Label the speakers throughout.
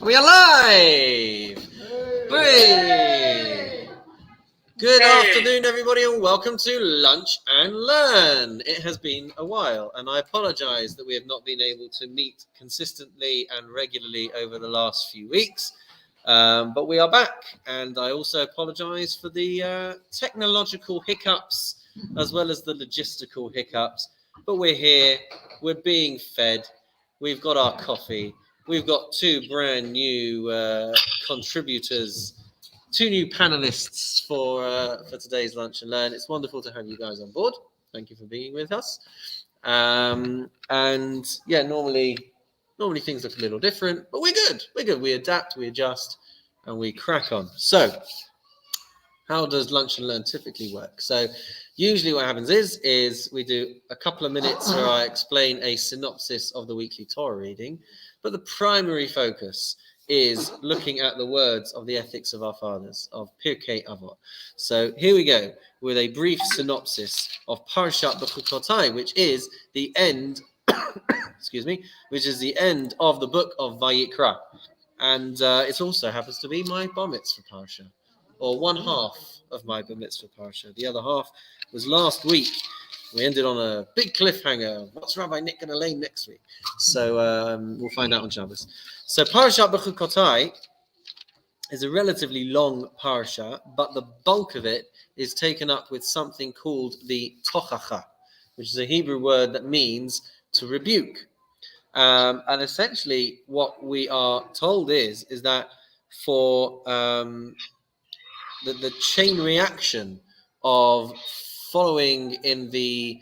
Speaker 1: We are live! Hey! Good afternoon, everybody, and welcome to Lunch and Learn. It has been a while, and I apologize that we have not been able to meet consistently and regularly over the last few weeks. But we are back, and I also apologize for the technological hiccups as well as the logistical hiccups. But we're here, we're being fed, we've got our coffee, we've got two brand new contributors, two new panelists for today's Lunch and Learn. It's wonderful to have you guys on board. Thank you for being with us. And yeah, normally things look a little different, but we're good. We adapt, we adjust, and we crack on. So, how does Lunch and Learn typically work? So, usually what happens is we do a couple of minutes where I explain a synopsis of the weekly Torah reading, but the primary focus is looking at the words of the ethics of our fathers, of Pirkei Avot. So here we go with a brief synopsis of Parshat B'chukotai, which is the end, which is the end of the book of Vayikra. And it also happens to be my bar mitzvah parsha, or one half of my bar mitzvah parsha. The other half was last week. We ended on a big cliffhanger. What's Rabbi Nick going to lay next week? So we'll find out on Shabbos. So Parashat B'chukotai is a relatively long parsha, but the bulk of it is taken up with something called the tochacha, which is a Hebrew word that means to rebuke. And essentially what we are told is that for the chain reaction of following in the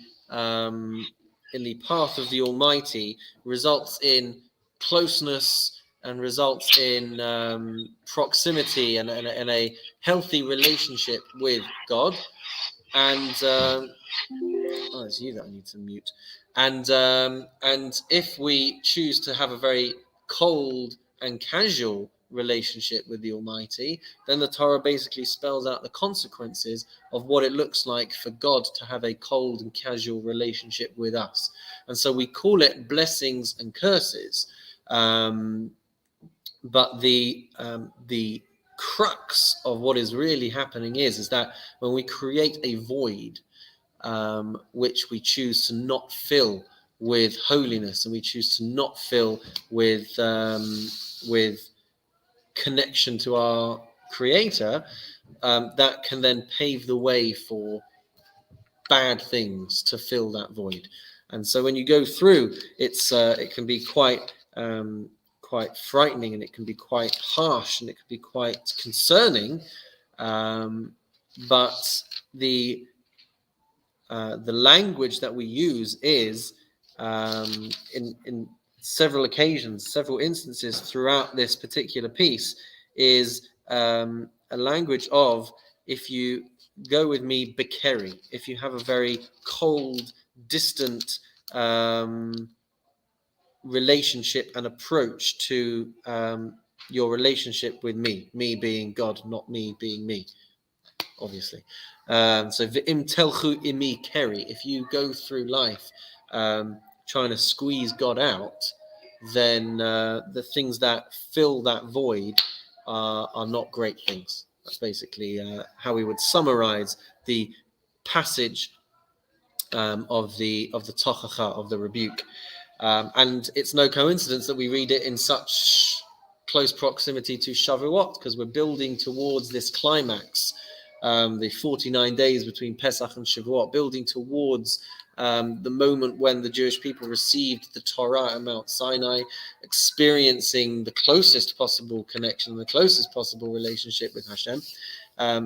Speaker 1: path of the Almighty results in closeness and results in proximity and a healthy relationship with God. And it's you that I need to mute. And if we choose to have a very cold and casual relationship with the Almighty, then the Torah basically spells out the consequences of what it looks like for God to have a cold and casual relationship with us. And so we call it blessings and curses. But the crux of what is really happening is that when we create a void, which we choose to not fill with holiness, and we choose to not fill with connection to our Creator, that can then pave the way for bad things to fill that void. And so when you go through, it can be quite frightening, and it can be quite harsh, and it can be quite concerning. But the language that we use is in several occasions, several instances throughout this particular piece, is a language of, if you go with me, bekeri, if you have a very cold, distant relationship and approach to your relationship with me being God, not me being me, obviously. So v'im telchu imi keri, if you go through life trying to squeeze God out, then the things that fill that void are not great things. That's basically how we would summarize the passage of the tochacha, of the rebuke. And it's no coincidence that we read it in such close proximity to Shavuot, because we're building towards this climax, the 49 days between Pesach and Shavuot, building towards the moment when the Jewish people received the Torah at Mount Sinai, experiencing the closest possible connection, the closest possible relationship with Hashem.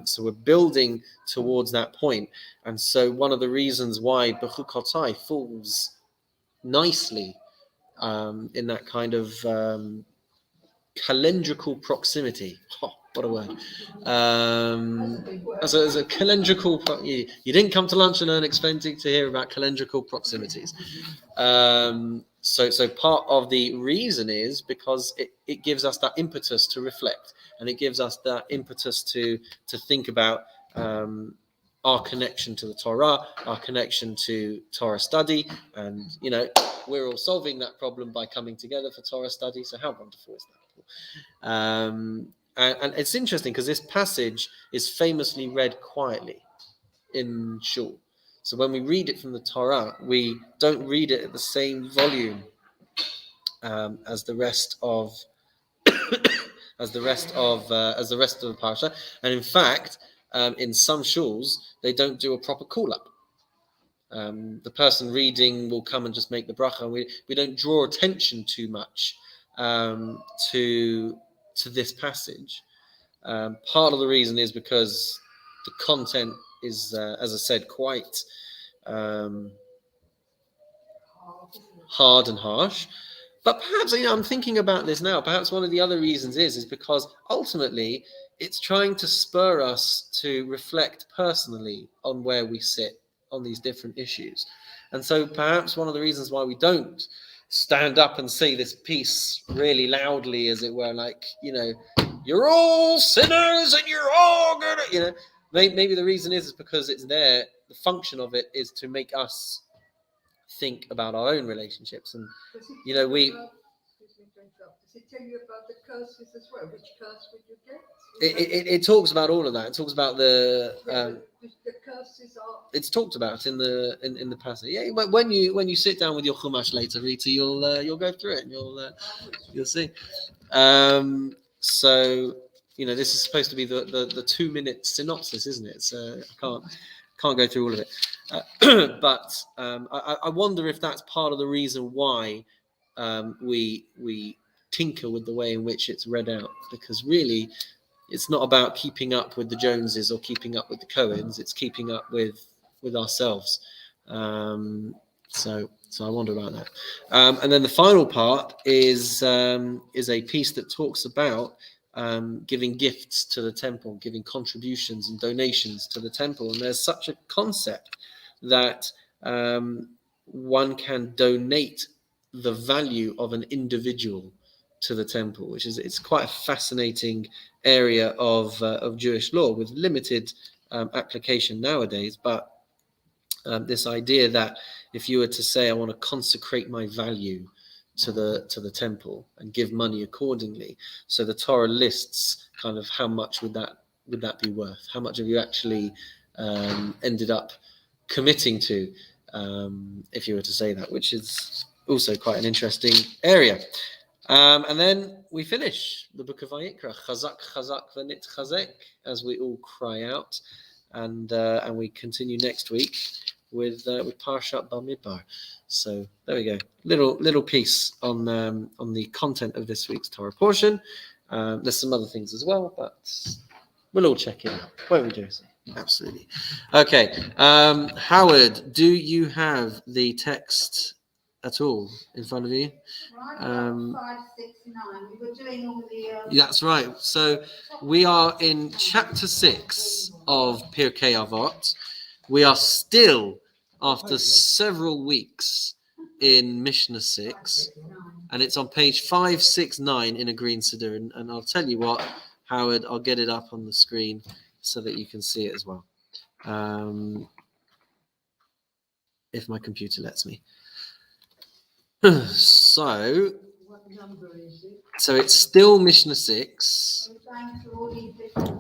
Speaker 1: So we're building towards that point. And so one of the reasons why B'chukotai falls nicely in that kind of calendrical proximity. Oh, what a word. As a calendrical, you didn't come to Lunch and Learn expecting to hear about calendrical proximities. So part of the reason is because it gives us that impetus to reflect, and it gives us that impetus to think about our connection to the Torah, our connection to Torah study, and we're all solving that problem by coming together for Torah study. So how wonderful is that? And it's interesting because this passage is famously read quietly in shul. So when we read it from the Torah, we don't read it at the same volume as the rest of the parasha. And in fact, in some shuls, they don't do a proper call up. The person reading will come and just make the bracha. And we don't draw attention too much to this passage. Part of the reason is because the content is, as I said, quite hard and harsh. But perhaps, I'm thinking about this now. Perhaps one of the other reasons is because ultimately it's trying to spur us to reflect personally on where we sit on these different issues. And so perhaps one of the reasons why we don't stand up and say this piece really loudly, as it were, like, you're all sinners and you're all gonna, maybe the reason is because it's there. The function of it is to make us think about our own relationships. And, we...
Speaker 2: Does it tell you about the curses as well? Which curse would you get?
Speaker 1: It talks about all of that. It talks about the
Speaker 2: curses are. It's
Speaker 1: talked about in the passage. Yeah, when you sit down with your chumash later, Rita, you'll go through it and you'll see. So this is supposed to be the 2-minute synopsis, isn't it? So I can't go through all of it. But I wonder if that's part of the reason why we tinker with the way in which it's read out, because really it's not about keeping up with the Joneses or keeping up with the Cohens. It's keeping up with ourselves. So I wonder about that. And then the final part is a piece that talks about giving gifts to the temple, giving contributions and donations to the temple. And there's such a concept that one can donate the value of an individual to the temple, it's quite a fascinating area of Jewish law with limited application nowadays. But this idea that if you were to say, I want to consecrate my value to the temple and give money accordingly, so the Torah lists kind of how much would that be worth? How much have you actually ended up committing to, if you were to say that, which is also quite an interesting area. And then we finish the book of Vayikra, Chazak, Chazak, V'nit Chazek, as we all cry out, and we continue next week with Parashat Bamidbar. So there we go, little piece on the content of this week's Torah portion. There's some other things as well, but we'll all check it out, won't we, Josie? Absolutely. Okay, Howard, do you have the text at all in front of you?
Speaker 2: 569. We were doing all the.
Speaker 1: That's right. So we are in chapter 6 of Pirkei Avot. We are still, after several weeks, in Mishnah 6, and it's on page 569 in a green siddur. And I'll tell you what, Howard, I'll get it up on the screen so that you can see it as well, if my computer lets me. So it's still Mishnah 6,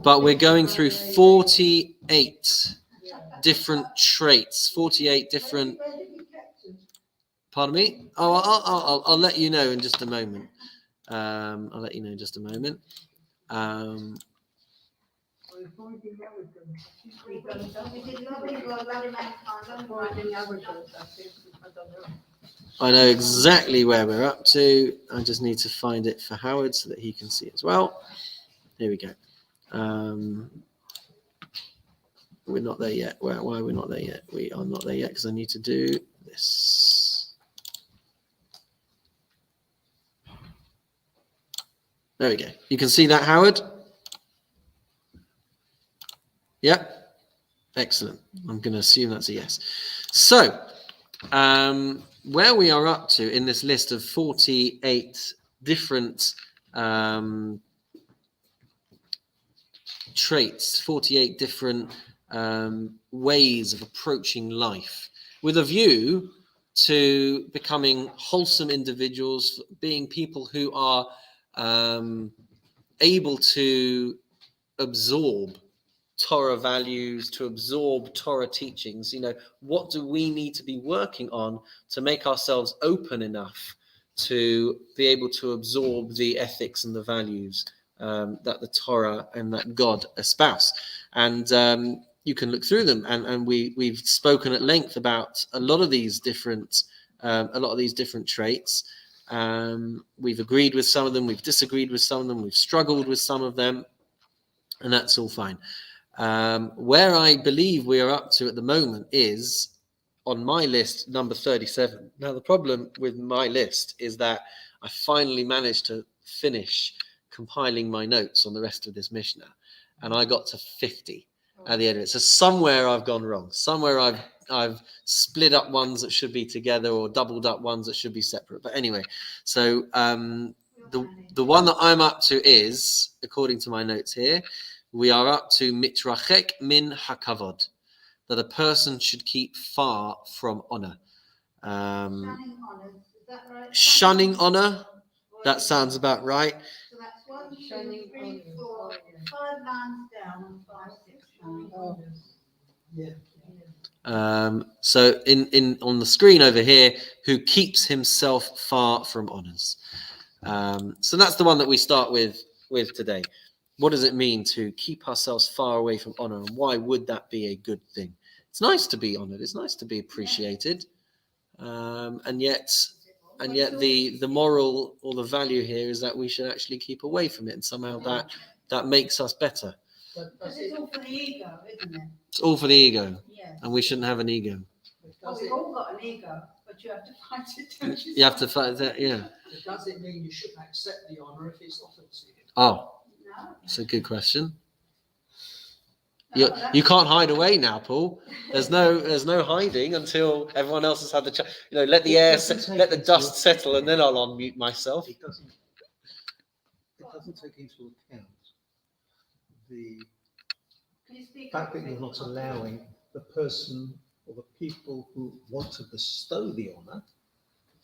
Speaker 1: but we're going through 48 different traits, 48 different. Pardon me? Oh, I'll let you know in just a moment. I know exactly where we're up to. I just need to find it for Howard so that he can see it as well. Here we go. We're not there yet. Why are we not there yet? We are not there yet because I need to do this. There we go. You can see that, Howard? Yep. Excellent. I'm going to assume that's a yes. So, where we are up to in this list of 48 different traits, 48 different ways of approaching life with a view to becoming wholesome individuals, being people who are able to absorb Torah values, to absorb Torah teachings. What do we need to be working on to make ourselves open enough to be able to absorb the ethics and the values that the Torah and that God espouse? And you can look through them, and we've spoken at length about a lot of these different traits. We've agreed with some of them, we've disagreed with some of them, we've struggled with some of them, and that's all fine. Where I believe we are up to at the moment is on my list, number 37. Now, the problem with my list is that I finally managed to finish compiling my notes on the rest of this Mishnah, and I got to 50 at the end of it. So somewhere I've gone wrong. Somewhere I've split up ones that should be together or doubled up ones that should be separate. But anyway, so the one that I'm up to is, according to my notes here, we are up to mitrachek min hakavod, that a person should keep far from honor. Shunning honor, that sounds about right.
Speaker 2: So that's 1, 2, 3, 4, 5 lines down and 5, 6 lines.
Speaker 3: Yeah.
Speaker 1: So in on the screen over here, who keeps himself far from honors. So that's the one that we start with today. What does it mean to keep ourselves far away from honor, and why would that be a good thing? It's nice to be honored. It's nice to be appreciated, and yet the moral or the value here is that we should actually keep away from it, and somehow that makes us better.
Speaker 2: Because it's all for the ego, isn't it?
Speaker 1: It's all for the ego,
Speaker 2: Yes.
Speaker 1: and we shouldn't have an ego.
Speaker 2: Well, we've all got an ego, but you have to fight it, don't you?
Speaker 1: You have to fight that, yeah.
Speaker 3: Does it mean you shouldn't accept the honor if it's offered to you?
Speaker 1: Oh,
Speaker 2: No.
Speaker 1: that's a good question.
Speaker 2: No,
Speaker 1: You can't hide away now, Paul. There's no hiding until everyone else has had the chance. Let the let the dust settle, and then I'll unmute myself.
Speaker 3: It doesn't take into account the
Speaker 2: Can you speak
Speaker 3: fact
Speaker 2: up
Speaker 3: that
Speaker 2: a bit?
Speaker 3: you're not allowing the person or the people who want to bestow the honor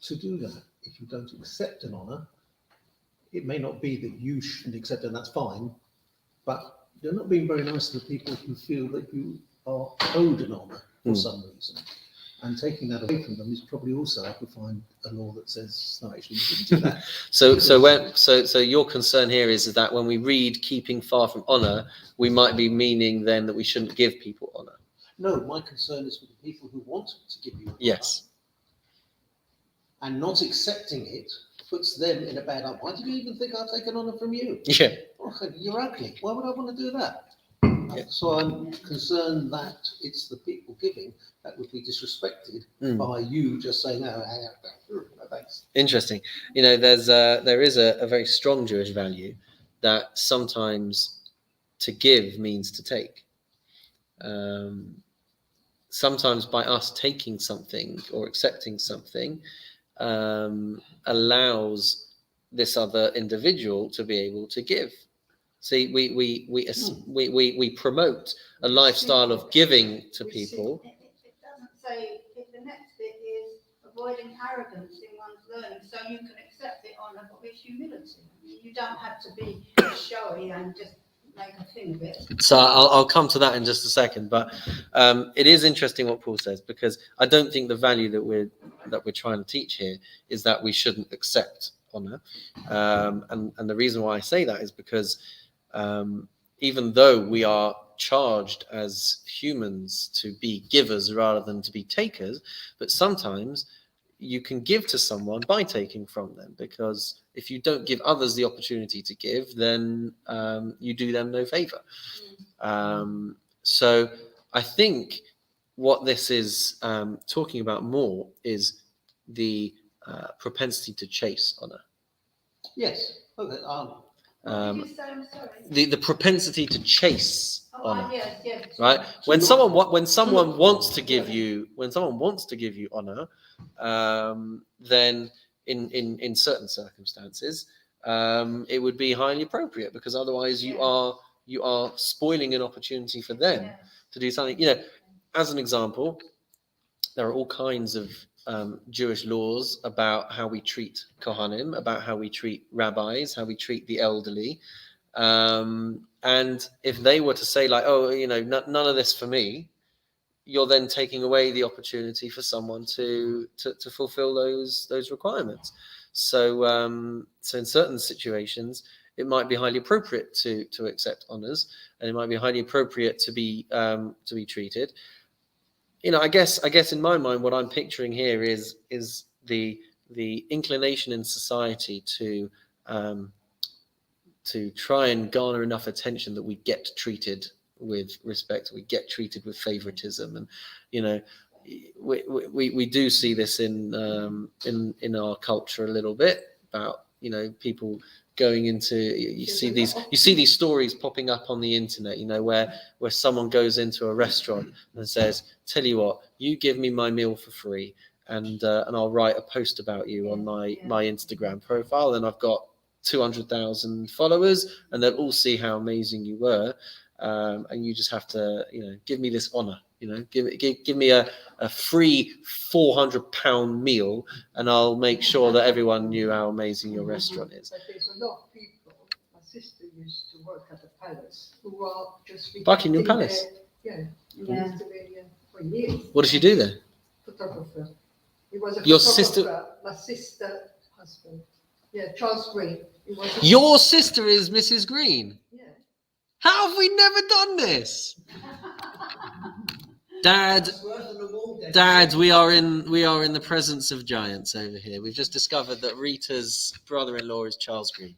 Speaker 3: to do that. If you don't accept an honor, it may not be that you shouldn't accept it, and that's fine, but you're not being very nice to the people who feel that you are owed an honor for some reason. And taking that away from them is probably also, I could find a law that says, no, actually, you shouldn't do that.
Speaker 1: So your concern here is that when we read keeping far from honor, we might be meaning then that we shouldn't give people honor.
Speaker 3: No, my concern is for the people who want to give you honor.
Speaker 1: Yes.
Speaker 3: And not accepting it puts them in a bad light. Why did you even think I'd take an honor from you?
Speaker 1: Yeah.
Speaker 3: Oh, you're ugly. Why would I want to do that?
Speaker 1: Yeah.
Speaker 3: So I'm concerned that it's the people giving that would be disrespected by you just saying, no, thanks.
Speaker 1: Interesting. There is a very strong Jewish value that sometimes to give means to take. Sometimes by us taking something or accepting something allows this other individual to be able to give. See, we promote a lifestyle of giving to people.
Speaker 2: It doesn't say, the next bit is avoiding arrogance in one's learning, so you can accept the honor but with humility. You don't have to be showy and just make a thing of it.
Speaker 1: So I'll come to that in just a second, but it is interesting what Paul says, because I don't think the value that we're trying to teach here is that we shouldn't accept honor, and the reason why I say that is because even though we are charged as humans to be givers rather than to be takers, but sometimes you can give to someone by taking from them, because if you don't give others the opportunity to give, then you do them no favor. So I think what this is talking about more is the propensity to chase honor.
Speaker 3: Yes. Okay.
Speaker 2: What did you say? I'm sorry.
Speaker 1: The propensity to chase honor.
Speaker 2: Yes.
Speaker 1: Right? When someone wants to give you honor, then in certain circumstances, it would be highly appropriate, because otherwise you are spoiling an opportunity for them do something. As an example, there are all kinds of Jewish laws about how we treat Kohanim, about how we treat rabbis, how we treat the elderly. And if they were to say like, oh, none of this for me, you're then taking away the opportunity for someone to fulfill those requirements. So in certain situations, it might be highly appropriate to accept honors, and it might be highly appropriate to be treated. I guess in my mind, what I'm picturing here is the inclination in society to try and garner enough attention that we get treated with respect, we get treated with favoritism, and we do see this in our culture a little bit about people going into, you see these stories popping up on the internet, where someone goes into a restaurant and says, tell you what, you give me my meal for free, and I'll write a post about you on my Instagram profile, and I've got 200,000 followers, and they'll all see how amazing you were, and you just have to give me this honor, give me a free £400 meal, and I'll make sure that everyone knew how amazing your restaurant is.
Speaker 4: But there's a lot of people. My sister used to work at the palace who are just
Speaker 1: Buckingham Palace.
Speaker 4: For years.
Speaker 1: What does she do there?
Speaker 4: Photographer. He was a
Speaker 1: Your
Speaker 4: photographer. My sister husband. Yeah, Charles Green.
Speaker 1: Your sister is Mrs. Green.
Speaker 4: Yeah.
Speaker 1: How have we never done this? Dad, we are in the presence of giants over here. We've just discovered that Rita's brother-in-law is Charles Green.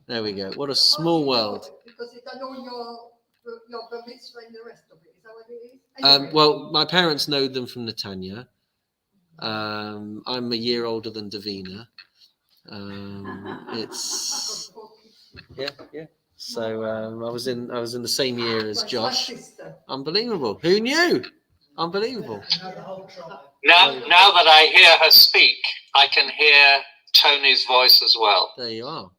Speaker 1: There we go. What a small world.
Speaker 4: Because you don't know your bar mitzvah and the rest of it. Is that what it is? Anyway.
Speaker 1: Well, my parents know them from Netanya. I'm a year older than Davina. It's yeah. So I was in the same year as Josh. Unbelievable. Who knew? Unbelievable.
Speaker 5: Now that I hear her speak, I can hear Tony's voice as well.
Speaker 1: There you are.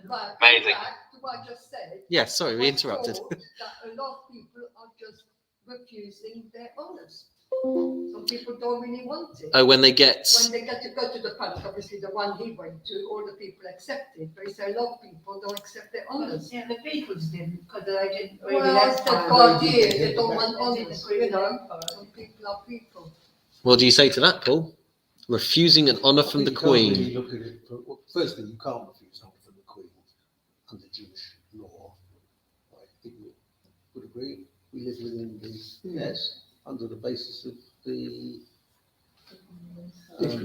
Speaker 4: But
Speaker 5: amazing.
Speaker 4: To what I just said.
Speaker 1: Yes, sorry, we interrupted.
Speaker 4: That a lot of people are just refusing their honors. Some people don't really want it.
Speaker 1: Oh, when they get
Speaker 4: to go to the palace, obviously the one he went to, all the people accepted. But he said a lot of people don't accept their honors.
Speaker 2: Yeah, the Beatles didn't, because they didn't really
Speaker 4: Well,
Speaker 2: have
Speaker 4: that's
Speaker 2: time.
Speaker 4: God years, they don't want honors, Some people are people.
Speaker 1: What do you say to that, Paul? Refusing an honour from the Queen.
Speaker 3: Really look at it firstly, you can't refuse an honour from the Queen under Jewish law. I think we would agree. We live within the under the basis of the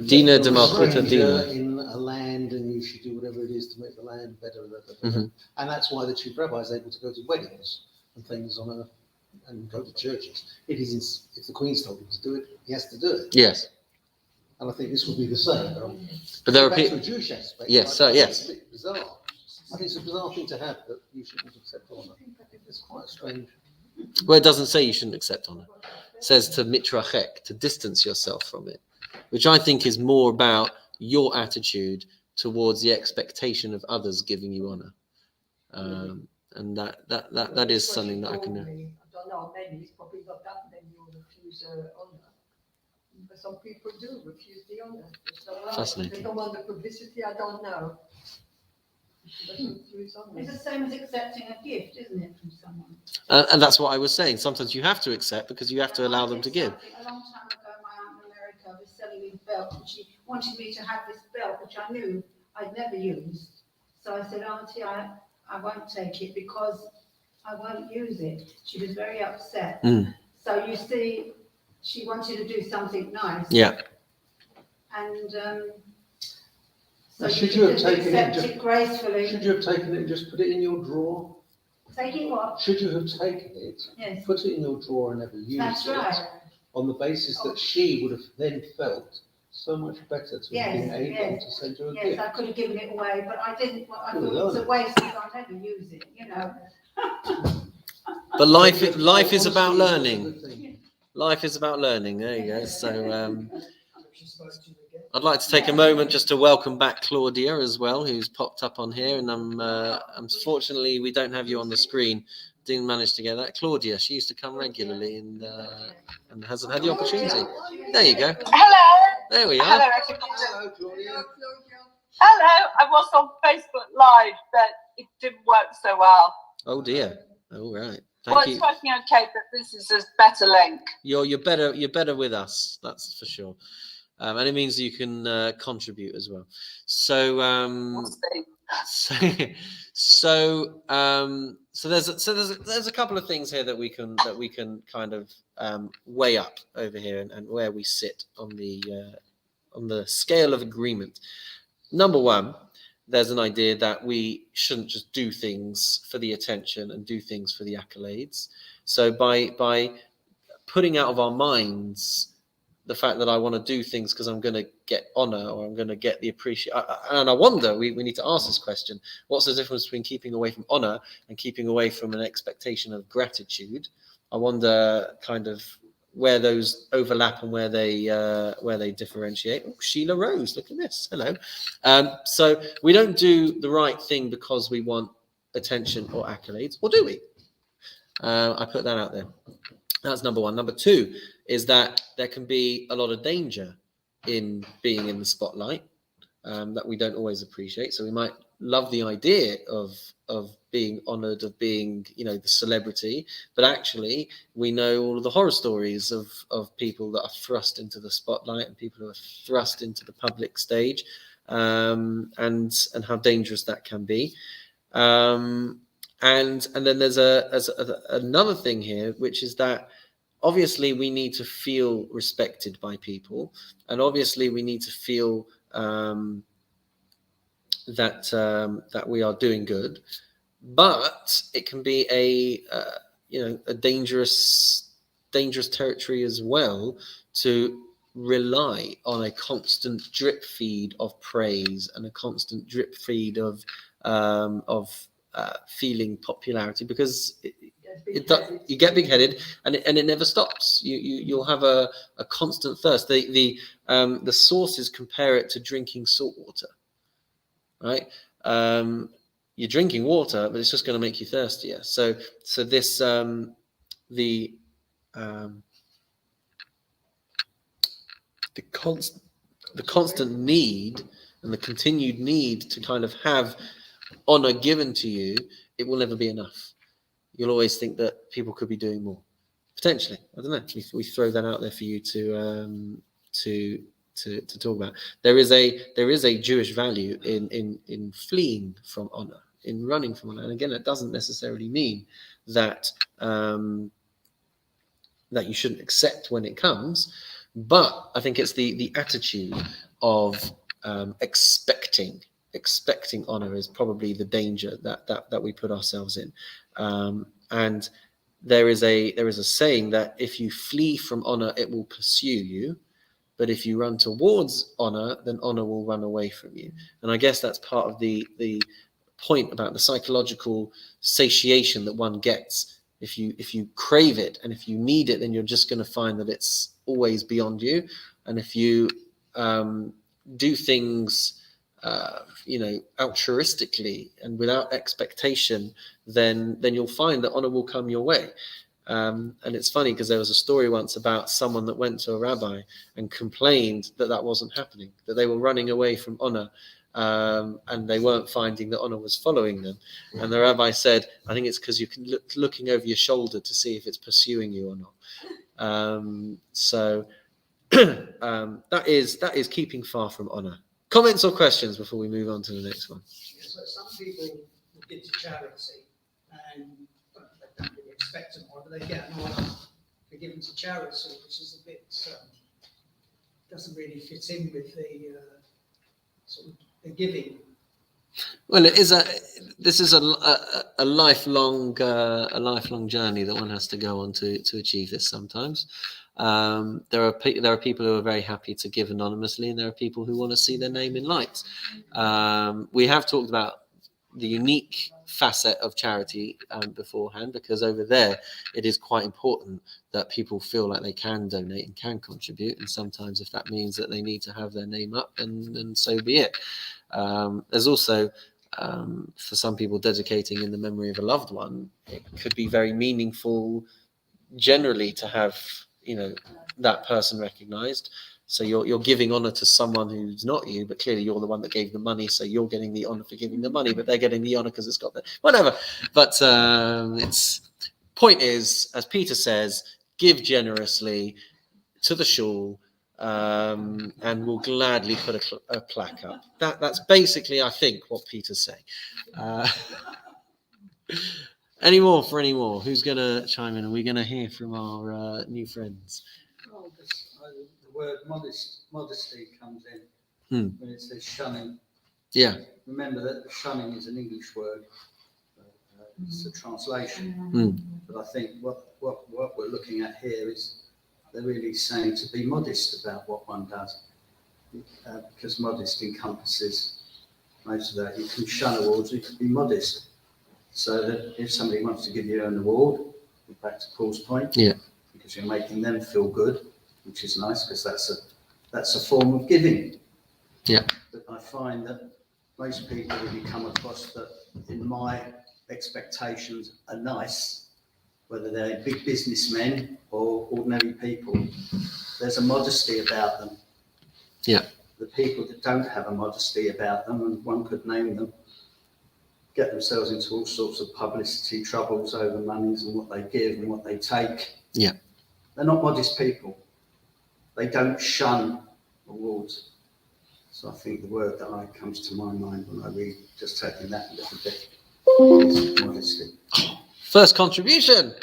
Speaker 1: Dina de Malchuta Dina.
Speaker 3: In a land, and you should do whatever it is to make the land better. And that's why the chief rabbi is able to go to weddings and things and go to churches. If the Queen's told him to do it, he has to do it.
Speaker 1: Yes.
Speaker 3: And I think this will be the same.
Speaker 1: But there are
Speaker 3: back to
Speaker 1: people.
Speaker 3: the Jewish aspect.
Speaker 1: Yes,
Speaker 3: It's a bit bizarre. I think it's a bizarre thing to have that you shouldn't accept honour. I think it's quite strange.
Speaker 1: Well, it doesn't say you shouldn't accept honour. It says to mitrachek, to distance yourself from it, which I think is more about your attitude towards the expectation of others giving you honour. And that is something that I can know.
Speaker 4: I don't know many, it's probably not that many who refuse honour. But some people do refuse the honour.
Speaker 1: Fascinating.
Speaker 4: They don't want the publicity, I don't know.
Speaker 2: It's the same as accepting a gift, isn't it, from someone?
Speaker 1: And that's what I was saying. Sometimes you have to accept because you have to allow them to give.
Speaker 2: A long time ago, my aunt in America was selling me a belt, and she wanted me to have this belt, which I knew I'd never used. So I said, Auntie, I won't take it because I won't use it. She was very upset. So you see, she wanted to do something nice.
Speaker 1: Yeah.
Speaker 2: And so
Speaker 3: Should
Speaker 2: she
Speaker 3: you have
Speaker 2: didn't
Speaker 3: taken
Speaker 2: accept
Speaker 3: it
Speaker 2: it gracefully.
Speaker 3: Should you have taken it and just put it in your drawer?
Speaker 2: Taking what?
Speaker 3: Should you have taken it,
Speaker 2: Yes.
Speaker 3: put it in your drawer and never used
Speaker 2: That's
Speaker 3: it?
Speaker 2: right.
Speaker 3: On the basis that she would have then felt so much better to have been able
Speaker 2: Yes,
Speaker 3: to send you a
Speaker 2: yes,
Speaker 3: gift.
Speaker 2: I could have given it away, but I didn't. I
Speaker 3: Good
Speaker 2: thought it's a
Speaker 3: Lord.
Speaker 2: waste because I'll never use it, you know.
Speaker 1: But life is about
Speaker 3: Honesty is a
Speaker 1: learning.
Speaker 3: good thing.
Speaker 1: Life is about learning. There you go. So I'd like to take a moment just to welcome back Claudia as well, who's popped up on here. And unfortunately, we don't have you on the screen, didn't manage to get that. Claudia, she used to come regularly and hasn't had the opportunity. There you go.
Speaker 6: Hello.
Speaker 1: There we are.
Speaker 6: Hello, everybody.
Speaker 3: Hello, Claudia.
Speaker 6: Hello. I was on Facebook Live, but it didn't work so well.
Speaker 1: Oh dear. All right.
Speaker 6: Well,
Speaker 1: Thank
Speaker 6: it's
Speaker 1: you.
Speaker 6: working okay, but this is a better link.
Speaker 1: You're better with us. That's for sure. And it means you can contribute as well. So
Speaker 6: We'll see.
Speaker 1: so there's a couple of things here that we can kind of weigh up over here and where we sit on the scale of agreement. Number one, there's an idea that we shouldn't just do things for the attention and do things for the accolades. So by putting out of our minds the fact that I want to do things because I'm going to get honor or I'm going to get the appreciation. And I wonder, we need to ask this question, what's the difference between keeping away from honor and keeping away from an expectation of gratitude? I wonder kind of where those overlap and where they differentiate. Oh, Sheila Rose, look at this. Hello. So we don't do the right thing because we want attention or accolades, or do we? I put that out there. That's number one. Number two is that there can be a lot of danger in being in the spotlight that we don't always appreciate. So we might love the idea of being honored, of being, the celebrity, but actually we know all of the horror stories of people that are thrust into the spotlight and people who are thrust into the public stage, and how dangerous that can be. And then there's another thing here, which is that obviously we need to feel respected by people, and obviously we need to feel that we are doing good, but it can be a dangerous territory as well to rely on a constant drip feed of praise and a constant drip feed of feeling popularity, because you get big-headed and it never stops. You'll have a constant thirst. The sources compare it to drinking salt water, right? You're drinking water, but it's just going to make you thirstier. So this the constant need and the continued need to kind of have honor given to you, it will never be enough. You'll always think that people could be doing more, potentially. I don't know. We throw that out there for you to talk about. There is a Jewish value in fleeing from honor, in running from honor. And again, it doesn't necessarily mean that that you shouldn't accept when it comes, but I think it's the attitude of expecting honor is probably the danger that we put ourselves in. And there is a saying that if you flee from honor, it will pursue you, but if you run towards honor, then honor will run away from you. And I guess that's part of the point about the psychological satiation that one gets. If you crave it and if you need it, then you're just going to find that it's always beyond you. And if you do things altruistically and without expectation, then you'll find that honor will come your way. And it's funny because there was a story once about someone that went to a rabbi and complained that wasn't happening, that they were running away from honor, and they weren't finding that honor was following them. And the rabbi said, I think it's because you can looking over your shoulder to see if it's pursuing you or not. So that is keeping far from honor. Comments or questions before we move on to the next one?
Speaker 7: So some people give to charity and they don't really expect more, but they get an honour for giving to charity, which is a bit doesn't really fit in with the sort of the giving.
Speaker 1: Well, this is a lifelong journey that one has to go on to achieve this sometimes. There are people who are very happy to give anonymously, and there are people who want to see their name in lights. We have talked about the unique facet of charity beforehand, because over there it is quite important that people feel like they can donate and can contribute, and sometimes if that means that they need to have their name up, then so be it. There's also for some people, dedicating in the memory of a loved one, it could be very meaningful generally to have, that person recognized. So you're giving honor to someone who's not you, but clearly you're the one that gave the money, so you're getting the honor for giving the money, but they're getting the honor because it's got the whatever. But point is, as Peter says, give generously to the shul, and we'll gladly put a plaque up. That's basically, I think, what Peter's saying. Any more? Who's going to chime in? Are we going to hear from our new friends?
Speaker 8: Oh, the word modesty comes in when it says shunning.
Speaker 1: Yeah.
Speaker 8: Remember that shunning is an English word. It's a translation. But I think what we're looking at here is they're really saying to be modest about what one does, because modest encompasses most of that. You can shun awards, you can be modest. So that if somebody wants to give you an award, back to Paul's point, because you're making them feel good, which is nice, because that's a form of giving.
Speaker 1: Yeah.
Speaker 8: But I find that most people that you come across that, in my expectations, are nice, whether they're big businessmen or ordinary people, there's a modesty about them.
Speaker 1: Yeah.
Speaker 8: The people that don't have a modesty about them, and one could name them, get themselves into all sorts of publicity troubles over monies and what they give and what they take.
Speaker 1: Yeah.
Speaker 8: They're not modest people. They don't shun awards. So I think the word that comes to my mind when I read, just taking that a little bit, is modesty.
Speaker 1: First contribution.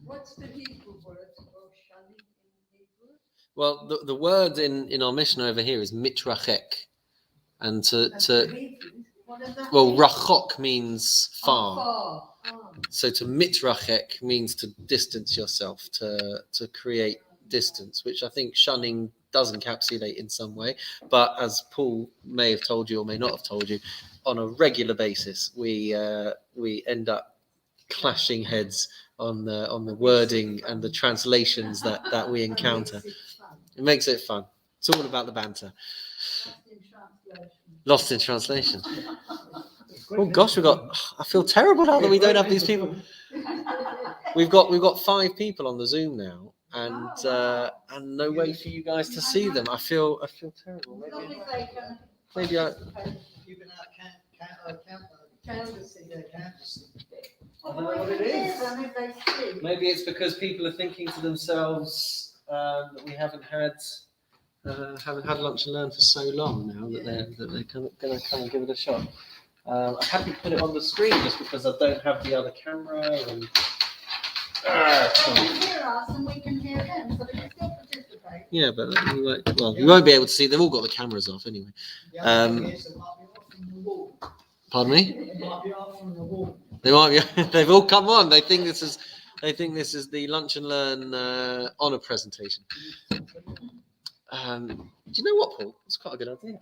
Speaker 4: What's the Hebrew word for shunning in Hebrew?
Speaker 1: Well, the word in our mission over here is mitrachek, and well, rachok means far. So to mitrachek means to distance yourself, to create distance, which I think shunning does encapsulate in some way. But as Paul may have told you or may not have told you, on a regular basis, we end up clashing heads on the wording and the translations that we encounter. It makes it fun. It's all about the banter. Lost in translation. Oh gosh, I feel terrible now that we don't have these people. We've got 5 people on the Zoom now, and no way for you guys to see them. I feel terrible. Maybe I.
Speaker 7: You've been out canvassing. I don't know what it is.
Speaker 1: Maybe it's because people are thinking to themselves that we haven't had lunch and learn for so long now that they're going to come and give it a shot. I'm happy to put it on the screen just because I don't have the other camera. And
Speaker 2: They can hear us and we can hear them, so they can still participate.
Speaker 1: yeah, but you won't be able to see. They've all got the cameras off anyway. Pardon me? They might be. They've all come on. They think this is the lunch and learn honor presentation. Do you know what, Paul? It's quite a good idea.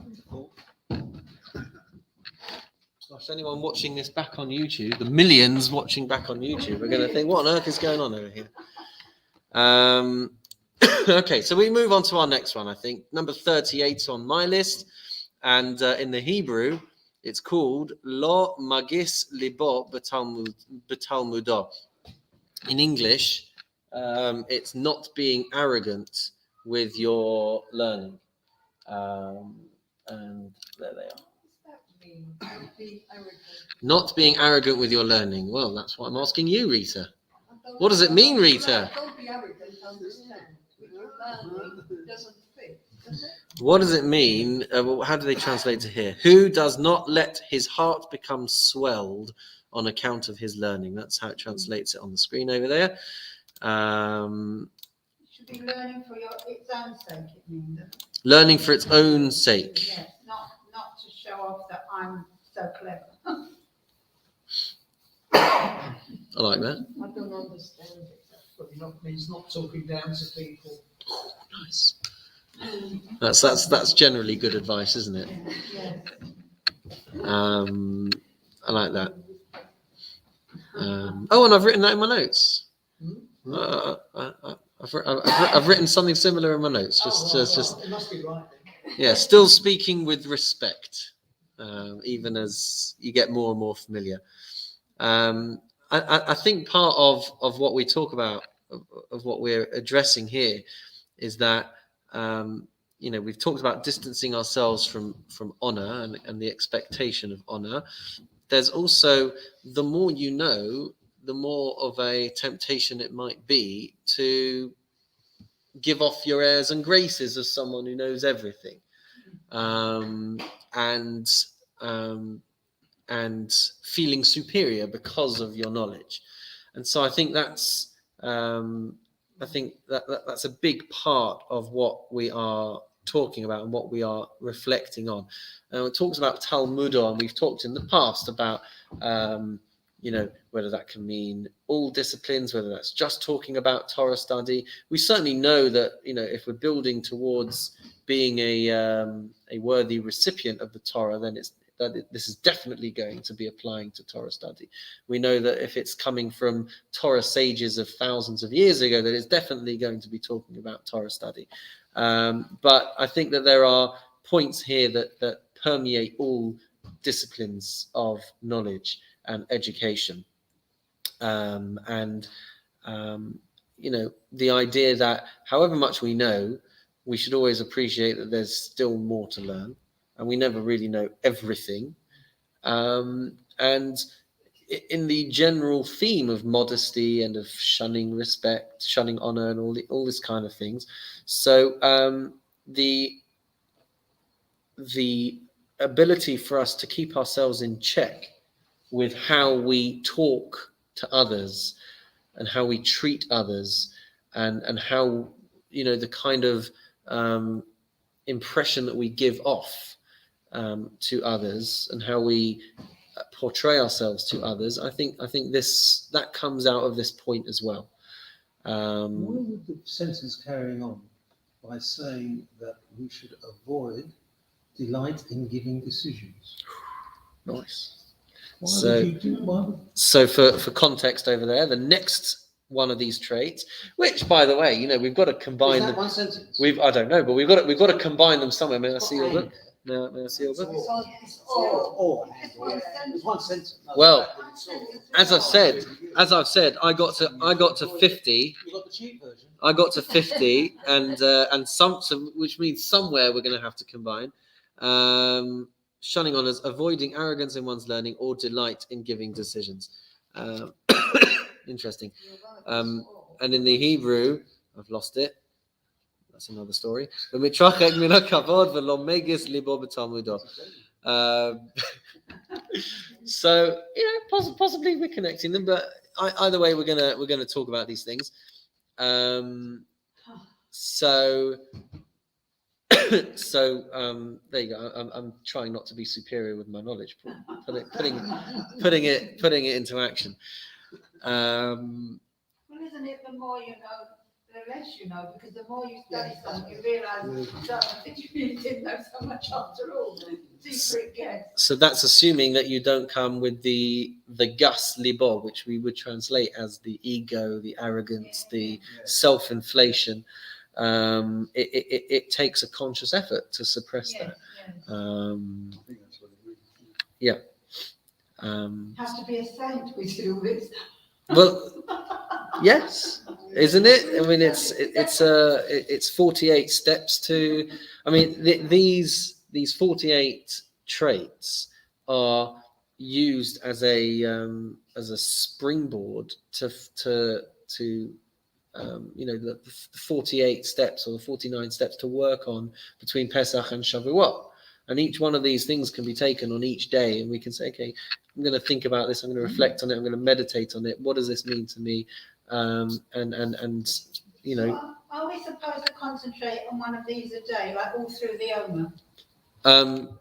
Speaker 1: Gosh, anyone watching this back on YouTube, the millions watching back on YouTube, are going to think, what on earth is going on over here? Okay, so we move on to our next one, I think. Number 38 on my list. And in the Hebrew, it's called Lo Magis Libo Betalmudo. In English, it's not being arrogant with your learning. And there they are. Not being arrogant with your learning. Well, that's what I'm asking you, Rita. What does it mean, Rita?
Speaker 4: Don't be arrogant, understand. With your learning, it doesn't fit, does it?
Speaker 1: What does it mean? How do they translate to here? Who does not let his heart become swelled on account of his learning? That's how it translates it on the screen over there.
Speaker 2: You should be learning for its own sake, it means.
Speaker 1: Learning for its own sake.
Speaker 2: Yes, not to show off that I'm so clever.
Speaker 1: I like that.
Speaker 4: I don't understand it.
Speaker 7: But he's not talking down to people.
Speaker 1: Oh, nice. That's generally good advice, isn't it?
Speaker 2: Yes.
Speaker 1: I like that. And I've written that in my notes. I've written something similar in my notes. Just
Speaker 7: It must be right then.
Speaker 1: yeah. Still speaking with respect. even as you get more and more familiar. I think part of what we talk about, of what we're addressing here, is that we've talked about distancing ourselves from honor and the expectation of honor. There's also, the more you know, the more of a temptation it might be to give off your airs and graces as someone who knows everything, and feeling superior because of your knowledge. And so I think that's that's a big part of what we are talking about and what we are reflecting on. It talks about Talmudo, and we've talked in the past about whether that can mean all disciplines, whether that's just talking about Torah study. We certainly know that if we're building towards being a worthy recipient of the Torah, then this is definitely going to be applying to Torah study. We know that if it's coming from Torah sages of thousands of years ago, that it's definitely going to be talking about Torah study. But I think that there are points here that permeate all disciplines of knowledge and education. The idea that however much we know, we should always appreciate that there's still more to learn, and we never really know everything. And in the general theme of modesty and of shunning respect, shunning honor, and all this kind of things. So the ability for us to keep ourselves in check with how we talk to others and how we treat others, and how the kind of impression that we give off to others, and how we portray ourselves to others. I think that comes out of this point as well.
Speaker 3: Why would the sentence carrying on by saying that we should avoid delight in giving decisions?
Speaker 1: Nice.
Speaker 3: Why
Speaker 1: would for context over there, the next one of these traits, which by the way, we've got to combine.
Speaker 3: Is that one sentence?
Speaker 1: I don't know, but we've got to combine them somewhere. May I see your book? No, may I see your book?
Speaker 3: It's one sentence.
Speaker 1: Well, as I've said, I got to 50.
Speaker 3: You got the cheap version.
Speaker 1: I got to 50, and some, which means somewhere we're going to have to combine. Shunning honors, avoiding arrogance in one's learning, or delight in giving decisions. Interesting. And in the Hebrew, I've lost it. That's another story. So possibly we're connecting them, but either way, we're gonna talk about these things. So there you go. I'm trying not to be superior with my knowledge, putting it into action.
Speaker 2: Well, isn't it the more you know, the less you know, because the more you study something, you realise that you really didn't know so much after all. The deeper it gets.
Speaker 1: So that's assuming that you don't come with the gus libo, which we would translate as the ego, the arrogance, the self-inflation. It takes a conscious effort to suppress that. Yeah.
Speaker 2: Have to be a saint with all this.
Speaker 1: Well, yes, isn't it? I mean, it's 48 steps to. I mean, these 48 traits are used as a springboard to the 48 steps or the 49 steps to work on between Pesach and Shavuot. And each one of these things can be taken on each day, and we can say, okay, I'm going to think about this, I'm going to reflect on it, I'm going to meditate on it. What does this mean to me?
Speaker 2: Are we supposed to concentrate on one of these a day, like all through the Omer?
Speaker 1: Well,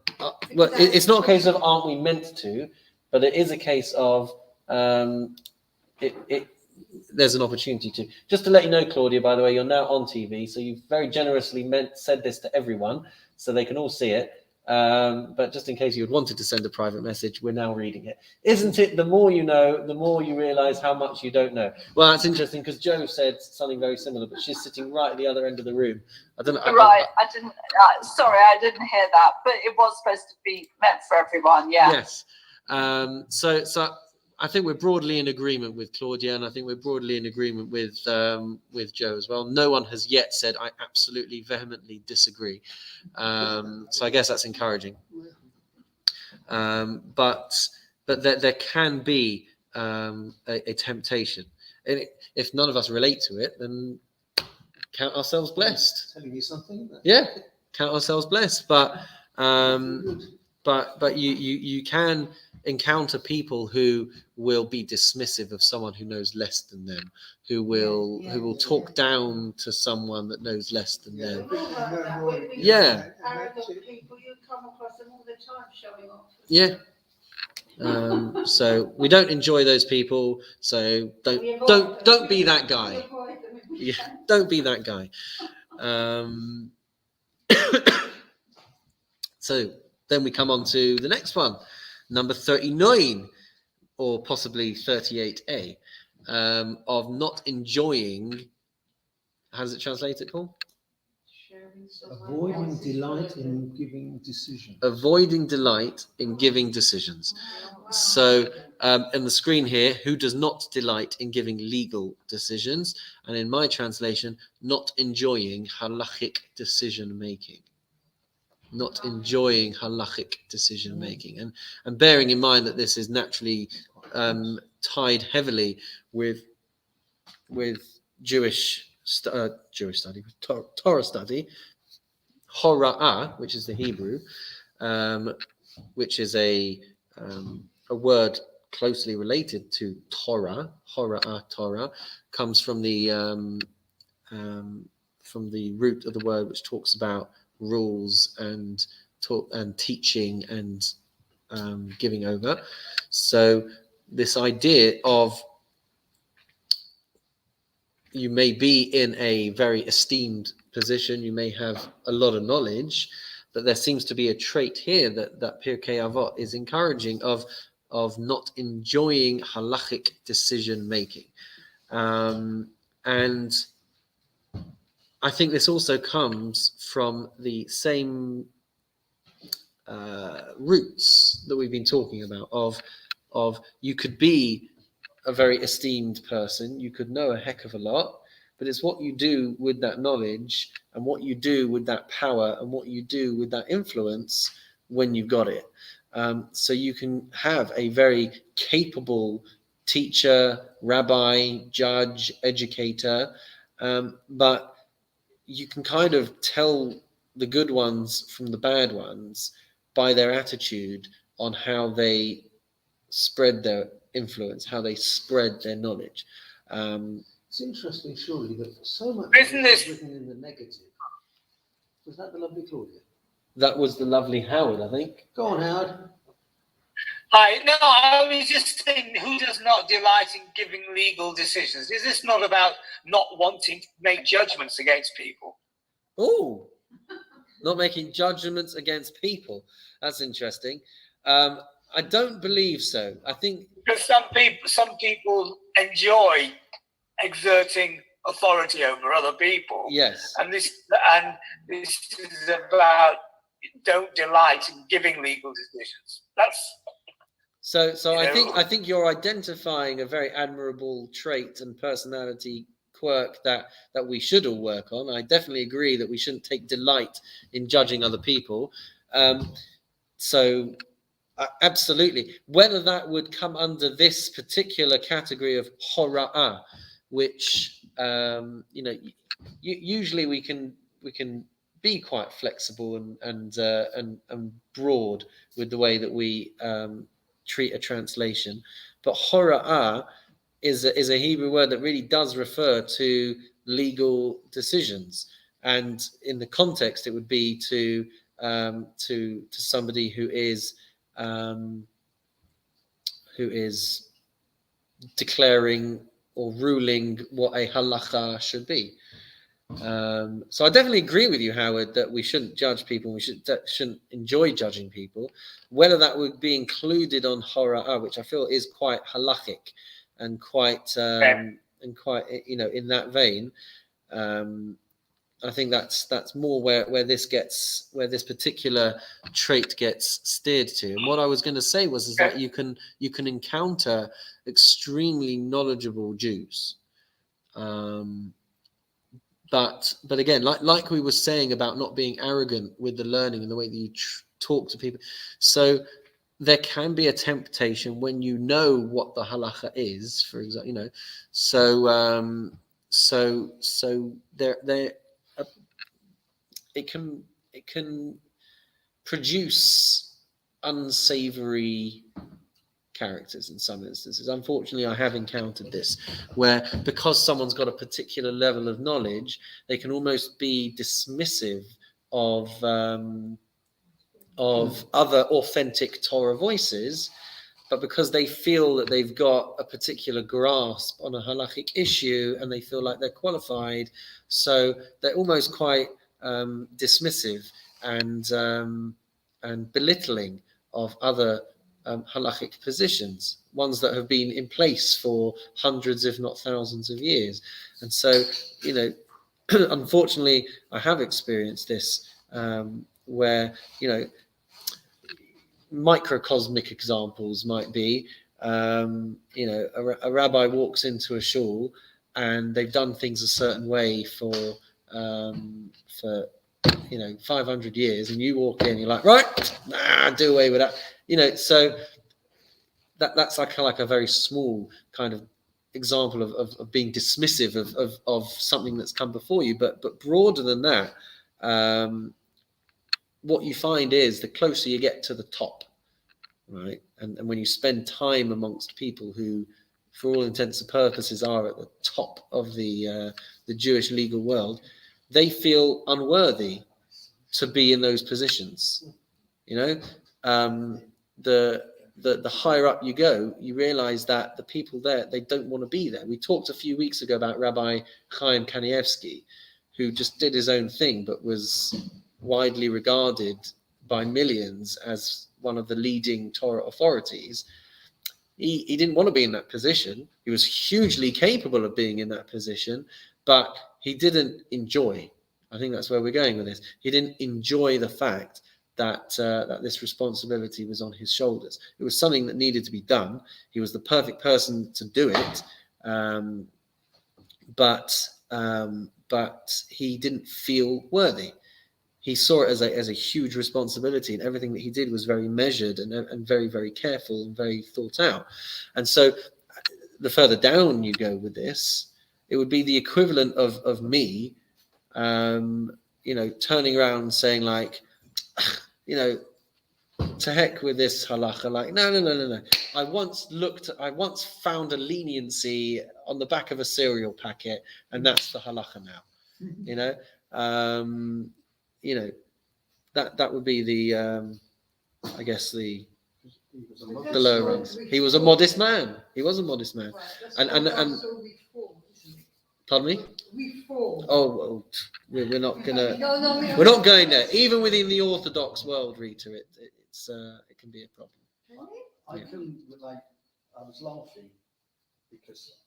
Speaker 1: it's not a case of aren't we meant to, but it is a case of there's an opportunity to. Just to let you know, Claudia, by the way, you're now on TV, so you've very generously said this to everyone, so they can all see it. But just in case you had wanted to send a private message, we're now reading it. Isn't it the more you know, the more you realize how much you don't know? Well, that's interesting because Jo said something very similar, but she's sitting right at the other end of the room. I don't know.
Speaker 6: Right, I didn't. Sorry, I didn't hear that. But it was supposed to be meant for everyone. Yeah.
Speaker 1: Yes. So I think we're broadly in agreement with Claudia, and I think we're broadly in agreement with Jo as well. No one has yet said I absolutely vehemently disagree. So I guess that's encouraging. But there can be a temptation, and if none of us relate to it, then count ourselves blessed.
Speaker 3: Telling you something?
Speaker 1: Yeah, count ourselves blessed. But you can encounter people who will be dismissive of someone who knows less than them, who will talk down to someone that knows less than them. Yeah.
Speaker 2: Arrogant people, you come across them all the time showing off.
Speaker 1: Yeah. So we don't enjoy those people. So don't be that guy. Yeah, don't be that guy. So then we come on to the next one, number 39, or possibly 38a, of not enjoying. How does it translate it, Paul?
Speaker 3: Avoiding delight in giving decisions.
Speaker 1: Avoiding delight in giving decisions. So in the screen here, who does not delight in giving legal decisions? And in my translation, not enjoying halachic decision making. Not enjoying halachic decision making, and bearing in mind that this is naturally tied heavily with Jewish study, Torah study, hora'ah, which is the Hebrew, which is a word closely related to Torah. Hora'ah, Torah, comes from the root of the word which talks about rules and teaching and giving over. So this idea of you may be in a very esteemed position, you may have a lot of knowledge, but there seems to be a trait here that Pirkei Avot is encouraging of not enjoying halachic decision making. And I think this also comes from the same roots that we've been talking about of you could be a very esteemed person, you could know a heck of a lot, but it's what you do with that knowledge and what you do with that power and what you do with that influence when you've got it. So you can have a very capable teacher, rabbi, judge, educator, but you can kind of tell the good ones from the bad ones by their attitude on how they spread their influence, how they spread their knowledge.
Speaker 3: It's interesting, surely, that so much
Speaker 5: Isn't this-
Speaker 3: is written in the negative. Was that the lovely Claudia?
Speaker 1: That was the lovely Howard, I think.
Speaker 3: Go on, Howard.
Speaker 5: Hi, no, I was just saying, who does not delight in giving legal decisions? Is this not about not wanting to make judgments against people?
Speaker 1: Oh, not making judgments against people. That's interesting. I don't believe so. I think
Speaker 5: Because some people enjoy exerting authority over other people.
Speaker 1: yes.
Speaker 5: And this is about don't delight in giving legal decisions. That's
Speaker 1: So
Speaker 5: You
Speaker 1: I think you're identifying a very admirable trait and personality quirk that we should all work on. I definitely agree that we shouldn't take delight in judging other people. Absolutely. Whether that would come under this particular category of hora'ah, which usually we can be quite flexible and broad with the way that we treat a translation, but hora'ah is a Hebrew word that really does refer to legal decisions, and in the context it would be to somebody who is declaring or ruling what a halacha should be. So I definitely agree with you, Howard, that we shouldn't judge people. We shouldn't enjoy judging people. Whether that would be included on hora'ah, which I feel is quite halachic and quite in that vein. I think that's more where this particular trait gets steered to. And what I was going to say is that you can encounter extremely knowledgeable Jews. But again, like we were saying about not being arrogant with the learning and the way that you talk to people, so there can be a temptation when you know what the halacha is, for example, so it can produce unsavory characters in some instances. Unfortunately, I have encountered this where, because someone's got a particular level of knowledge, they can almost be dismissive of other authentic Torah voices, but because they feel that they've got a particular grasp on a halachic issue and they feel like they're qualified, so they're almost quite dismissive and belittling of other halachic positions, ones that have been in place for hundreds, if not thousands of years. And so, unfortunately, I have experienced this where, microcosmic examples might be, a rabbi walks into a shul and they've done things a certain way for 500 years, and you walk in, you're like, right, do away with that. So that's like a very small kind of example of being dismissive of something that's come before you. But broader than that, what you find is the closer you get to the top, right? And when you spend time amongst people who, for all intents and purposes, are at the top of the Jewish legal world, they feel unworthy to be in those positions. The higher up you go, you realize that the people there, they don't want to be there. We talked a few weeks ago about Rabbi Chaim Kanievsky, who just did his own thing, but was widely regarded by millions as one of the leading Torah authorities. He didn't want to be in that position. He was hugely capable of being in that position, but he didn't enjoy. I think that's where we're going with this. He didn't enjoy the fact that this responsibility was on his shoulders. It was something that needed to be done. He was the perfect person to do it, but he didn't feel worthy. He saw it as a huge responsibility, and everything that he did was very measured and very, very careful and very thought out. And so, the further down you go with this, it would be the equivalent of me, turning around and saying, like, to heck with this halacha. Like, no. I once found a leniency on the back of a cereal packet, and that's the halacha now. That would be the I guess the lower rungs. He was a modest man. And pardon me? Oh, we're not gonna. We're not going there. Even within the Orthodox world, Rita, it can be a problem.
Speaker 8: I was laughing because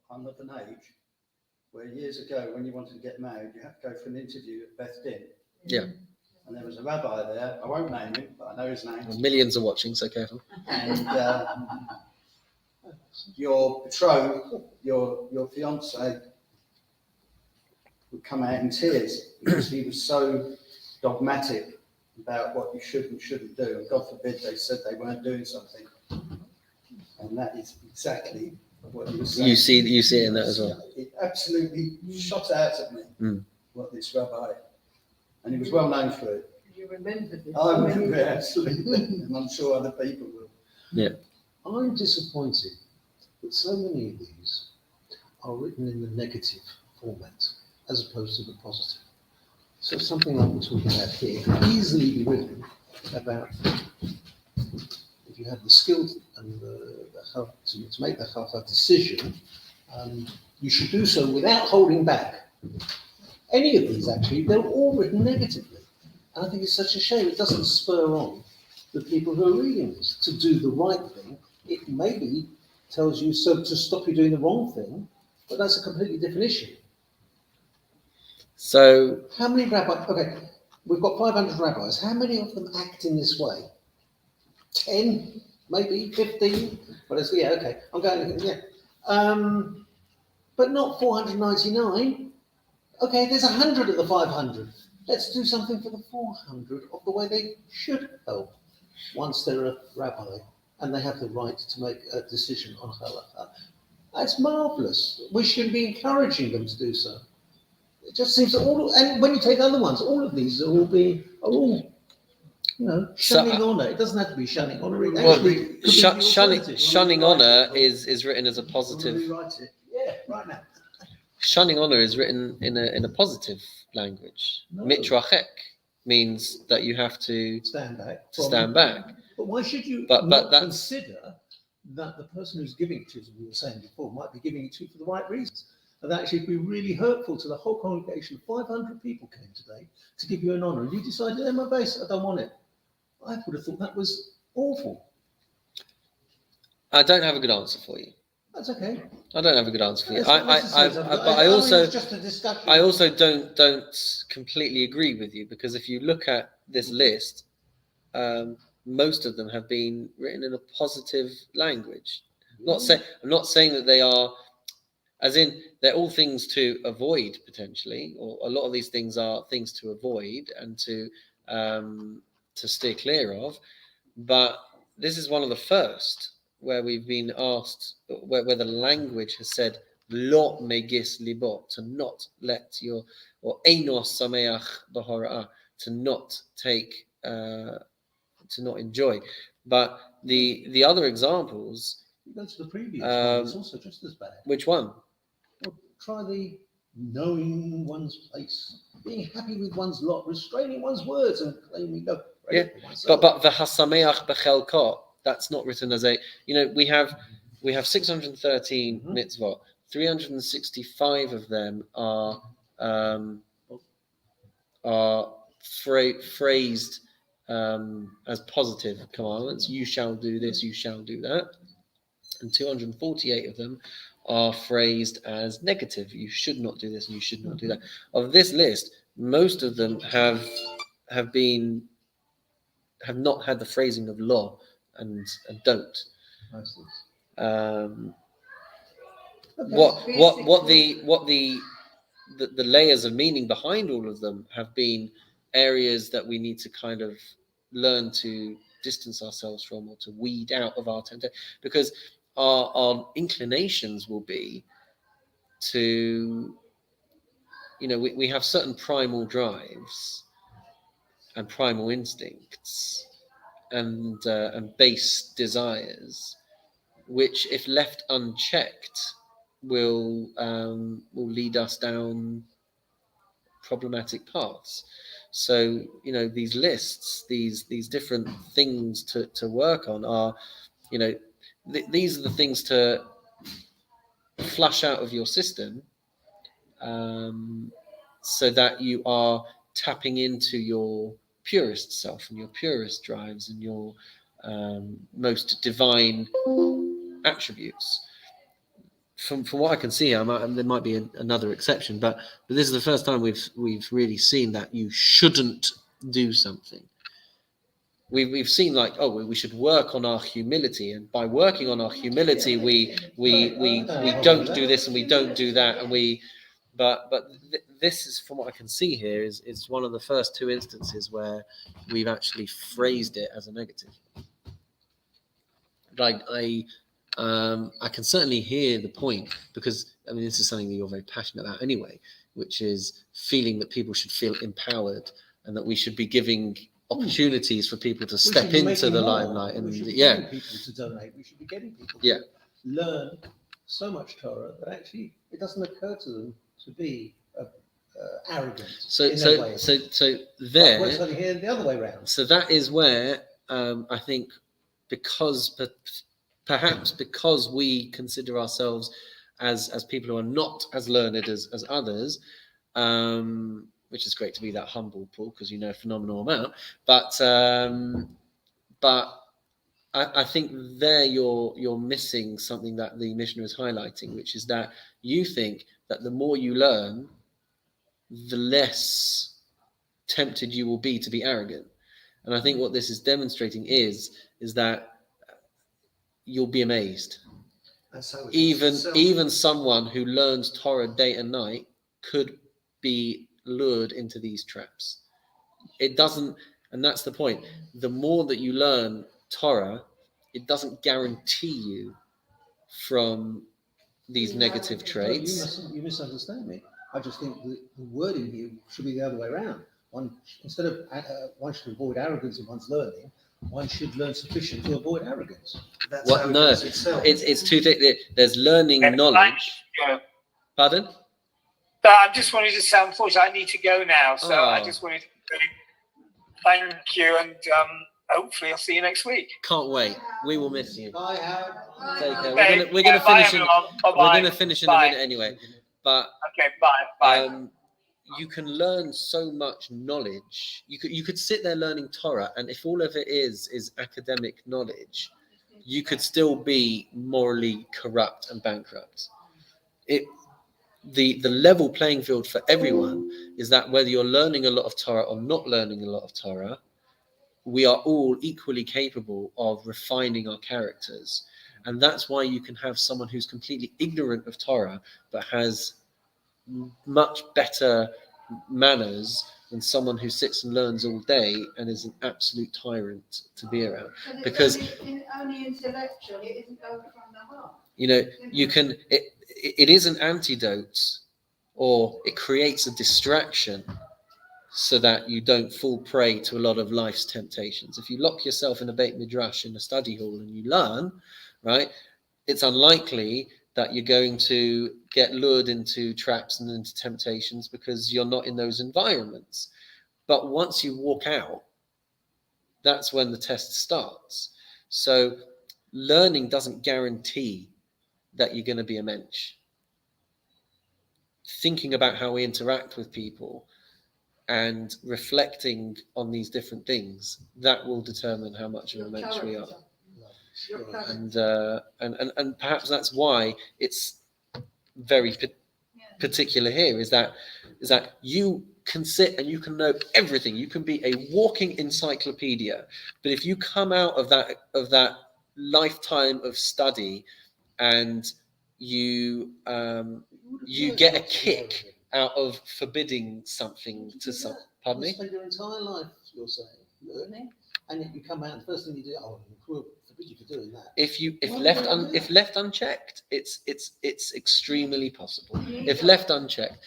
Speaker 8: I'm of an age where years ago, when you wanted to get married, you had to go for an interview at Beth Din.
Speaker 1: Yeah.
Speaker 8: And there was a rabbi there. I won't name him, but I know his name.
Speaker 1: Well, millions are watching, so careful.
Speaker 8: And your betrothed, your fiance, would come out in tears because he was so dogmatic about what you should and shouldn't do. And God forbid they said they weren't doing something. And that is exactly what he was saying.
Speaker 1: You see it in that as well.
Speaker 8: It absolutely shot out at me what this rabbi, and he was well known for it.
Speaker 4: You remember this?
Speaker 8: I remember it, absolutely, and I'm sure other people will.
Speaker 1: Yeah.
Speaker 3: I'm disappointed that so many of these are written in the negative format as opposed to the positive. So something like we're talking about here could easily be written about if you have the skill and to make the halakha decision, you should do so without holding back. any of these actually, they're all written negatively. And I think it's such a shame it doesn't spur on the people who are reading this to do the right thing. It maybe tells you so to stop you doing the wrong thing, but that's a completely different issue.
Speaker 1: So
Speaker 3: How many rabbis, okay, we've got 500 rabbis, how many of them act in this way? 10, maybe 15? Well, yeah, okay, I'm going, yeah. But not 499. Okay, there's 100 of the 500. Let's do something for the 400 of the way they should help once they're a rabbi and they have the right to make a decision on halakha. That's marvellous. We should be encouraging them to do so. It just seems that all, and when you take other ones, all of these are all shunning honor. It doesn't have to be shunning honor. It
Speaker 1: well,
Speaker 3: actually could be the alternative.
Speaker 1: shunning honor is written as a positive.
Speaker 3: Rewrite it. Yeah, right now.
Speaker 1: Shunning honor is written in a positive language.
Speaker 3: No.
Speaker 1: Mitrachek means that you have to
Speaker 3: Stand back.
Speaker 1: stand back.
Speaker 3: But why should you
Speaker 1: But
Speaker 3: not
Speaker 1: that's-
Speaker 3: consider that the person who's giving it to you, as we were saying before, might be giving it to you for the right reasons? And that actually be really hurtful to the whole congregation. 500 people came today to give you an honour, and you decided, my base, I don't want it. I would have thought that was awful.
Speaker 1: I don't have a good answer for you.
Speaker 3: That's okay.
Speaker 1: I don't have a good answer for you.
Speaker 3: It's not necessary.
Speaker 1: But
Speaker 3: I mean, it's just a discussion.
Speaker 1: I also don't completely agree with you, because if you look at this list, most of them have been written in a positive language. I'm not saying that they are, as in they're all things to avoid potentially, or a lot of these things are things to avoid and to steer clear of. But this is one of the first where we've been asked, where the language has said lo megis libot, to not let your, or einos sameach b'hora'ah, to not take, to not enjoy. But the other examples,
Speaker 3: Go to the previous one. It's also just as bad.
Speaker 1: which one?
Speaker 3: Well, try the knowing one's place, being happy with one's lot, restraining one's words, and claiming no.
Speaker 1: Yeah, but the hasameach bechelko, that's not written as a. We have 613 mitzvot. 365 of them are phrased as positive commandments. You shall do this, you shall do that, and 248 of them are phrased as negative. You should not do this, and you should not do that. Of this list, most of them have not had the phrasing of law and don't. What the layers of meaning behind all of them have been areas that we need to kind of learn to distance ourselves from, or to weed out of our temptation, because our inclinations will be to, we have certain primal drives and primal instincts and base desires, which, if left unchecked, will lead us down problematic paths. So these lists, these different things to work on are, these are the things to flush out of your system, so that you are tapping into your purest self and your purest drives and your most divine attributes. From what I can see, there might be another exception, but this is the first time we've really seen that you shouldn't do something. We've seen we should work on our humility, and by working on our humility, we don't do this and we don't do that, and this is, from what I can see here, is one of the first two instances where we've actually phrased it as a negative. I can certainly hear the point, because this is something that you're very passionate about anyway, which is feeling that people should feel empowered and that we should be giving opportunities for people to step into the limelight. And
Speaker 3: we should be getting people to donate. We should be getting people to learn so much Torah that actually it doesn't occur to them to be arrogant.
Speaker 1: So there.
Speaker 3: Like we're here the other way around.
Speaker 1: So that is where I think, perhaps because we consider ourselves as people who are not as learned as others, which is great to be that humble, Paul, because you know a phenomenal amount. But I think there you're missing something that the missionary is highlighting, which is that you think that the more you learn, the less tempted you will be to be arrogant. And I think what this is demonstrating is that you'll be amazed. Even someone who learns Torah day and night could be lured into these traps. It doesn't, and that's the point. The more that you learn Torah, it doesn't guarantee you from these negative traits.
Speaker 3: You misunderstand me. I just think the wording here should be the other way around. One should avoid arrogance in one's learning. One should learn sufficient to avoid arrogance.
Speaker 8: That's
Speaker 1: What? No, it's two things. There's learning knowledge. Pardon?
Speaker 5: I just wanted to say, unfortunately, I need to go now. So
Speaker 1: Oh.
Speaker 5: I just wanted to say thank you, and hopefully I'll see you next week.
Speaker 1: Can't wait. We will miss you.
Speaker 3: Bye, Howard.
Speaker 1: Take care.
Speaker 5: Okay,
Speaker 1: We're gonna
Speaker 5: bye,
Speaker 1: finish in
Speaker 5: everyone. Bye-bye.
Speaker 1: we're gonna finish in a
Speaker 5: Bye.
Speaker 1: minute anyway. But
Speaker 5: Okay, bye.
Speaker 1: you can learn so much knowledge. You could sit there learning Torah, and if all of it is academic knowledge, you could still be morally corrupt and bankrupt. The level playing field for everyone is that whether you're learning a lot of Torah or not learning a lot of Torah, we are all equally capable of refining our characters. And that's why you can have someone who's completely ignorant of Torah but has much better manners than someone who sits and learns all day and is an absolute tyrant to be around. Because
Speaker 2: only intellectual, it isn't over from the heart.
Speaker 1: you know, you can it is an antidote, or it creates a distraction so that you don't fall prey to a lot of life's temptations. If you lock yourself in a Beit Midrash in a study hall and you learn, right, it's unlikely that you're going to get lured into traps and into temptations because you're not in those environments. But once you walk out, that's when the test starts. So learning doesn't guarantee that you're going to be a mensch. Thinking about how we interact with people and reflecting on these different things, that will determine how much of a mensch we are. And perhaps that's why it's very particular here, is that you can sit and you can know everything. You can be a walking encyclopedia, but if you come out of that lifetime of study and you get a kick out of forbidding something to some. Pardon me?
Speaker 3: You spend your entire life, you're saying, learning, and yet you come out and the first thing you do, we'll forbid you for doing that.
Speaker 1: If left unchecked, it's extremely possible. If left unchecked,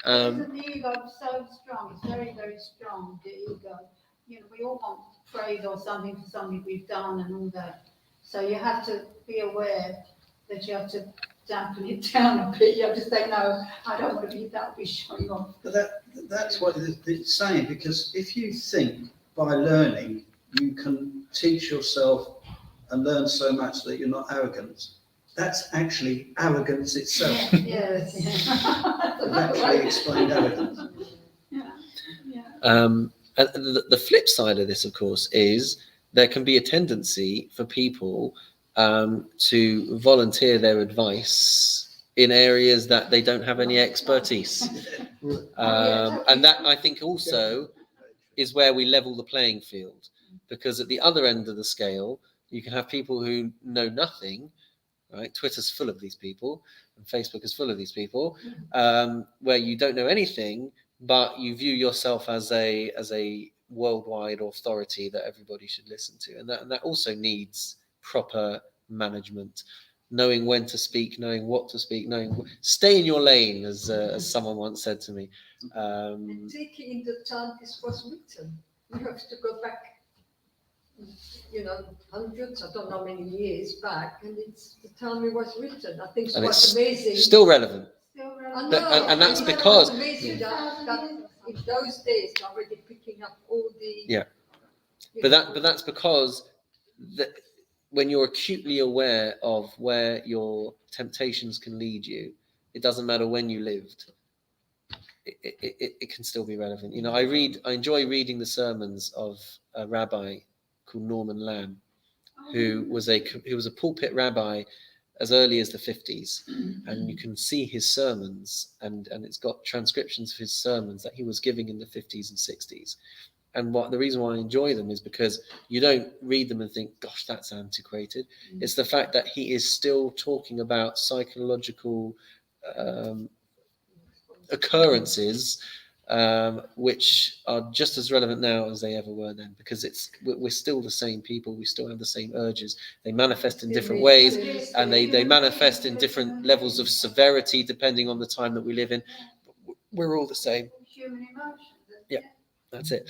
Speaker 2: Isn't the ego so strong? It's very, very strong, the ego. You know, we all want praise or something for something we've done and all that. So you have to be aware that you have to dampen it down a bit. You have to say, no, I don't want to be that, be showing off.
Speaker 8: But that's what it's saying, because if you think by learning you can teach yourself and learn so much that you're not arrogant, that's actually arrogance itself.
Speaker 2: Yes.
Speaker 8: I've actually explained arrogance.
Speaker 1: and the flip side of this, of course, is there can be a tendency for people to volunteer their advice in areas that they don't have any expertise. And that, I think, also is where we level the playing field, because at the other end of the scale, you can have people who know nothing, right? Twitter's full of these people, and Facebook is full of these people, where you don't know anything, but you view yourself as a worldwide authority that everybody should listen to. And that also needs proper management, knowing when to speak, knowing what to speak, stay in your lane, as someone once said to me.
Speaker 4: And taking into account this was written, you have to go back, hundreds, I don't know how many years back, and it's the time it was written. I think it was amazing.
Speaker 1: Still relevant.
Speaker 4: I know,
Speaker 1: and that's because
Speaker 4: amazing that in those days they're already picking up all the
Speaker 1: but that's because when you're acutely aware of where your temptations can lead you, it doesn't matter when you lived. it can still be relevant. You know, I enjoy reading the sermons of a rabbi called Norman Lamb, who was a pulpit rabbi as early as the 50s, and you can see his sermons, and it's got transcriptions of his sermons that he was giving in the 50s and 60s. And the reason why I enjoy them is because you don't read them and think, gosh, that's antiquated. It's the fact that he is still talking about psychological occurrences, which are just as relevant now as they ever were then, because we're still the same people. We still have the same urges. They manifest in different ways, and they manifest in different levels of severity depending on the time that we live in. We're all the same.
Speaker 2: Human emotions.
Speaker 1: Yeah. That's it.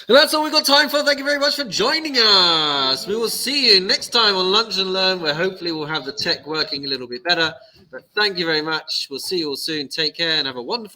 Speaker 1: And that's all we've got time for. Thank you very much for joining us. We will see you next time on Lunch and Learn, where hopefully we'll have the tech working a little bit better. But thank you very much. We'll see you all soon. Take care and have a wonderful